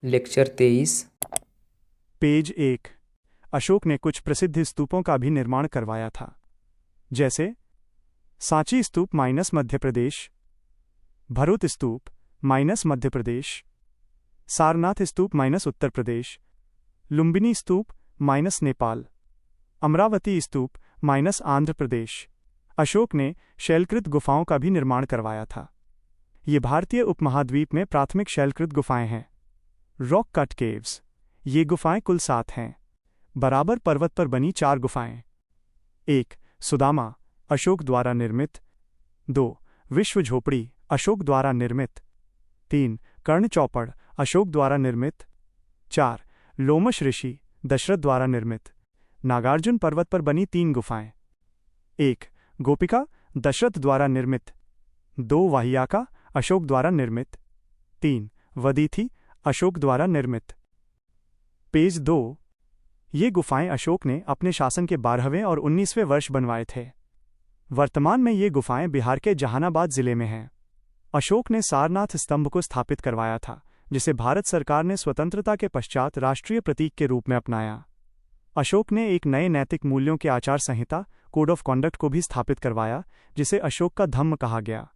Lecture 23। Page 1। Ashok ने कुछ प्रसिद्ध स्तूपों का भी निर्माण करवाया था, जैसे सांची स्तूप माइनस मध्य प्रदेश, भरूच स्तूप माइनस मध्य प्रदेश, सारनाथ स्तूप माइनस उत्तर प्रदेश, लुम्बिनी स्तूप माइनस नेपाल, अमरावती स्तूप माइनस आंध्र प्रदेश। अशोक ने शैलकृत गुफाओं का भी निर्माण करवाया था। ये भारतीय उपमहाद्वीप में प्राथमिक शैलकृत गुफाएं हैं। रॉक कट केव्स, ये गुफाएं कुल 7 हैं। बराबर पर्वत पर बनी 4 गुफाएं। 1. सुदामा, अशोक द्वारा निर्मित। 2. विश्व झोपड़ी, अशोक द्वारा निर्मित। 3. कर्ण चौपड़, अशोक द्वारा निर्मित। 4. लोमश ऋषि, दशरथ द्वारा निर्मित। नागार्जुन पर्वत पर बनी 3 गुफाएं। 1. गोपिका, दशरथ द्वारा निर्मित। 2. वाहियाका, अशोक द्वारा निर्मित। 3. वदीथी, अशोक द्वारा निर्मित। पेज 2। ये गुफाएं अशोक ने अपने शासन के 12वें और 19वें वर्ष बनवाए थे। वर्तमान में ये गुफाएं बिहार के जहानाबाद जिले में हैं। अशोक ने सारनाथ स्तंभ को स्थापित करवाया था, जिसे भारत सरकार ने स्वतंत्रता के पश्चात राष्ट्रीय प्रतीक के रूप में अपनाया। अशोक ने एक नए नैतिक मूल्यों के आचार संहिता कोड ऑफ कॉन्डक्ट को भी स्थापित करवाया, जिसे अशोक का धम्म कहा गया।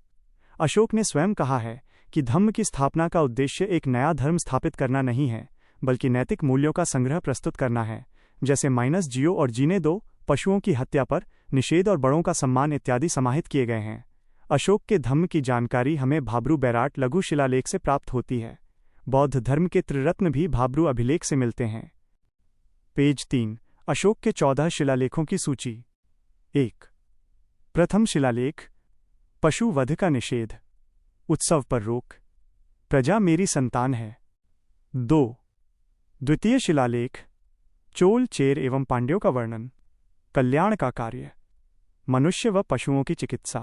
अशोक ने स्वयं कहा है कि धम्म की स्थापना का उद्देश्य एक नया धर्म स्थापित करना नहीं है, बल्कि नैतिक मूल्यों का संग्रह प्रस्तुत करना है, जैसे माइनस जियो और जीने दो, पशुओं की हत्या पर निषेध और बड़ों का सम्मान इत्यादि समाहित किए गए हैं। अशोक के धम्म की जानकारी हमें भाब्रू बैराट लघु शिलालेख से प्राप्त होती है। बौद्ध धर्म के त्रिरत्न भी भाब्रू अभिलेख से मिलते हैं। पेज 3। अशोक के 14 शिलालेखों की सूची। 1. प्रथम शिलालेख, पशु वध का निषेध, उत्सव पर रोक, प्रजा मेरी संतान है। 2. द्वितीय शिलालेख, चोल चेर एवं पांड्यों का वर्णन, कल्याण का कार्य, मनुष्य व पशुओं की चिकित्सा।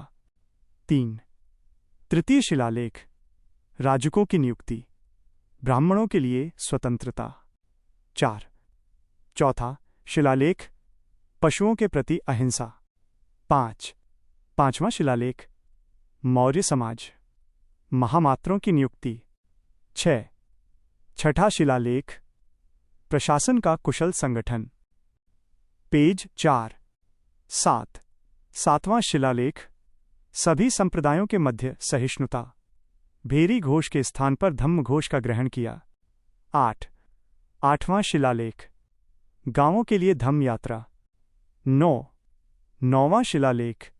3. तृतीय शिलालेख, राजकों की नियुक्ति, ब्राह्मणों के लिए स्वतंत्रता। 4. चौथा शिलालेख, पशुओं के प्रति अहिंसा। 5. पांचवां शिलालेख, मौर्य समाज, महामात्रों की नियुक्ति। 6. छठा शिलालेख, प्रशासन का कुशल संगठन। पेज 4। 7. सातवां शिलालेख, सभी संप्रदायों के मध्य सहिष्णुता, भेरी घोष के स्थान पर धम्म घोष का ग्रहण किया। 8. आठवां शिलालेख, गांवों के लिए धम्म यात्रा। 9. नौवां शिलालेख,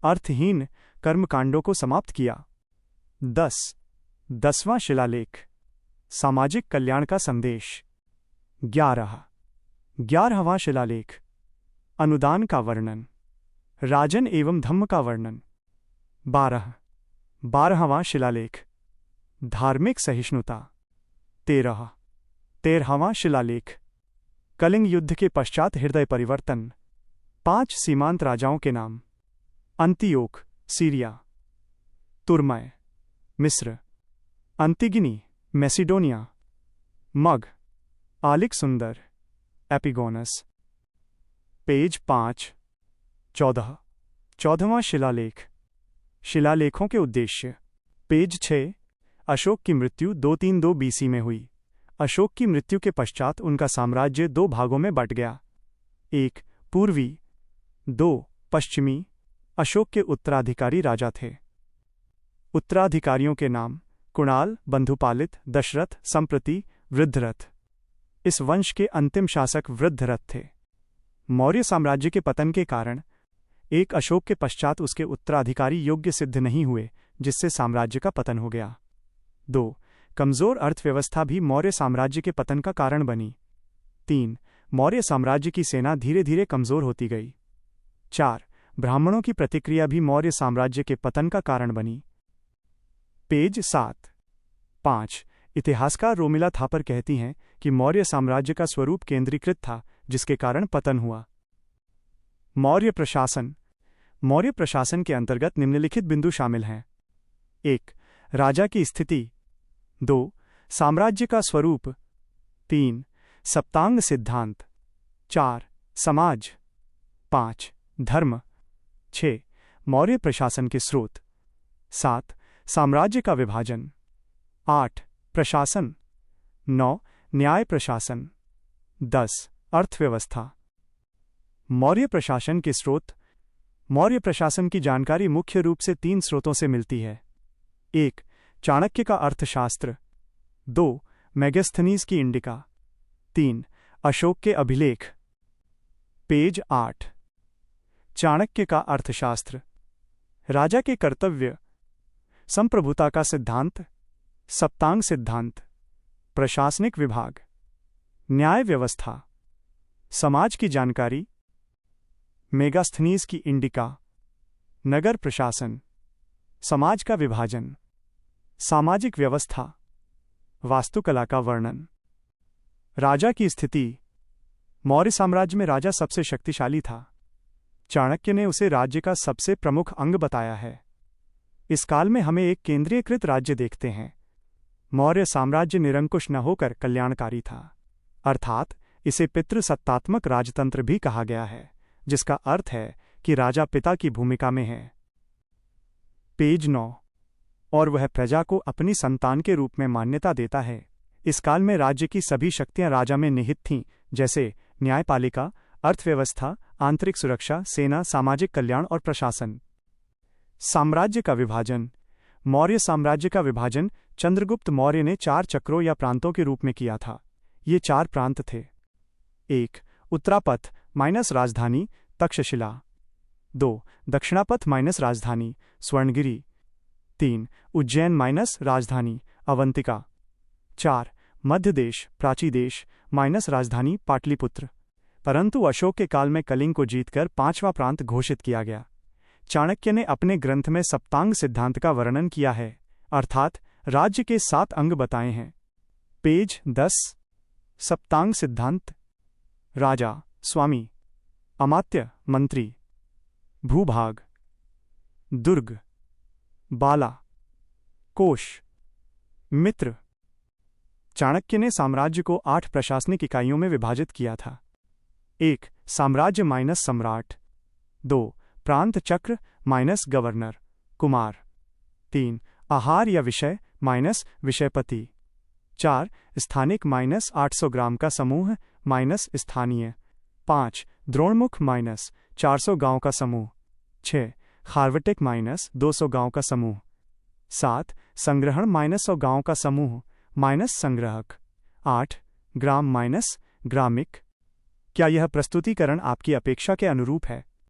अर्थहीन कर्मकांडों को समाप्त किया। 10. 10वां शिलालेख, सामाजिक कल्याण का संदेश। 11. 11वां शिलालेख, अनुदान का वर्णन, राजन एवं धम्म का वर्णन। 12. 12वां शिलालेख, धार्मिक सहिष्णुता। 13. 13वां शिलालेख, कलिंग युद्ध के पश्चात हृदय परिवर्तन, 5 सीमांत राजाओं के नाम, अंतियोक सीरिया, तुर्मय मिस्र, अंतिगिनी मैसिडोनिया, मग आलिक सुंदर एपिगोनस। पेज 5। 14. 14वां शिलालेख, शिलालेखों के उद्देश्य। पेज 6। अशोक की मृत्यु 232 BC में हुई। अशोक की मृत्यु के पश्चात उनका साम्राज्य 2 भागों में बंट गया। 1. पूर्वी, 2. पश्चिमी। अशोक के उत्तराधिकारी राजा थे। उत्तराधिकारियों के नाम कुणाल, बंधुपालित, दशरथ, संप्रति, वृद्धरथ। इस वंश के अंतिम शासक वृद्धरथ थे। मौर्य साम्राज्य के पतन के कारण एक अशोक के पश्चात उसके उत्तराधिकारी योग्य सिद्ध नहीं हुए, जिससे साम्राज्य का पतन हो गया। 2. कमजोर अर्थव्यवस्था भी मौर्य साम्राज्य के पतन का कारण बनी। 3. मौर्य साम्राज्य की सेना धीरे धीरे कमजोर होती गई। 4. ब्राह्मणों की प्रतिक्रिया भी मौर्य साम्राज्य के पतन का कारण बनी। पेज 7। 5. इतिहासकार रोमिला थापर कहती हैं कि मौर्य साम्राज्य का स्वरूप केंद्रीकृत था, जिसके कारण पतन हुआ। मौर्य प्रशासन। मौर्य प्रशासन के अंतर्गत निम्नलिखित बिंदु शामिल हैं। 1. राजा की स्थिति। 2. साम्राज्य का स्वरूप। 3. सप्तांग सिद्धांत। 4. समाज। 5. धर्म। 6. मौर्य प्रशासन के स्रोत। 7. साम्राज्य का विभाजन। 8. प्रशासन। 9. न्याय प्रशासन। 10. अर्थव्यवस्था। मौर्य प्रशासन के स्रोत। मौर्य प्रशासन की जानकारी मुख्य रूप से 3 स्रोतों से मिलती है। 1. चाणक्य का अर्थशास्त्र। 2. मेगास्थनीज की इंडिका। 3. अशोक के अभिलेख। पेज 8। चाणक्य का अर्थशास्त्र। राजा के कर्तव्य, संप्रभुता का सिद्धांत, सप्तांग सिद्धांत, प्रशासनिक विभाग, न्याय व्यवस्था, समाज की जानकारी, मेगास्थनीज की इंडिका, नगर प्रशासन, समाज का विभाजन, सामाजिक व्यवस्था, वास्तुकला का वर्णन। राजा की स्थिति। मौर्य साम्राज्य में राजा सबसे शक्तिशाली था। चाणक्य ने उसे राज्य का सबसे प्रमुख अंग बताया है। इस काल में हमें एक केंद्रीयकृत राज्य देखते हैं। मौर्य साम्राज्य निरंकुश न होकर कल्याणकारी था, अर्थात इसे पितृसत्तात्मक राजतंत्र भी कहा गया है, जिसका अर्थ है कि राजा पिता की भूमिका में है। पेज 9। और वह प्रजा को अपनी संतान के रूप में मान्यता देता है। इस काल में राज्य की सभी शक्तियां राजा में निहित थीं, जैसे न्यायपालिका, अर्थव्यवस्था, आंतरिक सुरक्षा, सेना, सामाजिक कल्याण और प्रशासन। साम्राज्य का विभाजन। मौर्य साम्राज्य का विभाजन चंद्रगुप्त मौर्य ने 4 चक्रों या प्रांतों के रूप में किया था। ये 4 प्रांत थे। 1. उत्तरापथ माइनस राजधानी तक्षशिला। 2. दक्षिणापथ माइनस राजधानी स्वर्णगिरी। 3. उज्जैन माइनस राजधानी अवंतिका। 4. मध्य देश प्राची देश माइनस राजधानी पाटलिपुत्र। परंतु अशोक के काल में कलिंग को जीतकर 5वां प्रांत घोषित किया गया। चाणक्य ने अपने ग्रंथ में सप्तांग सिद्धांत का वर्णन किया है, अर्थात राज्य के 7 अंग बताए हैं। पेज 10। सप्तांग सिद्धांत। राजा, स्वामी, अमात्य, मंत्री, भूभाग, दुर्ग, बाला, कोश, मित्र। चाणक्य ने साम्राज्य को 8 प्रशासनिक इकाइयों में विभाजित किया था। 1. साम्राज्य माइनस सम्राट। 2. प्रांत चक्र माइनस गवर्नर कुमार। 3. आहार या विषय माइनस विषयपति। 4. स्थानिक माइनस 800 ग्राम का समूह माइनस स्थानीय। 5. द्रोणमुख माइनस 400 गांव का समूह। 6. खारवटिक माइनस 200 गांव का समूह। 7. संग्रहण माइनस 100 गांव का समूह माइनस संग्रहक। 8. ग्राम माइनस ग्रामिक। क्या यह प्रस्तुतिकरण आपकी अपेक्षा के अनुरूप है?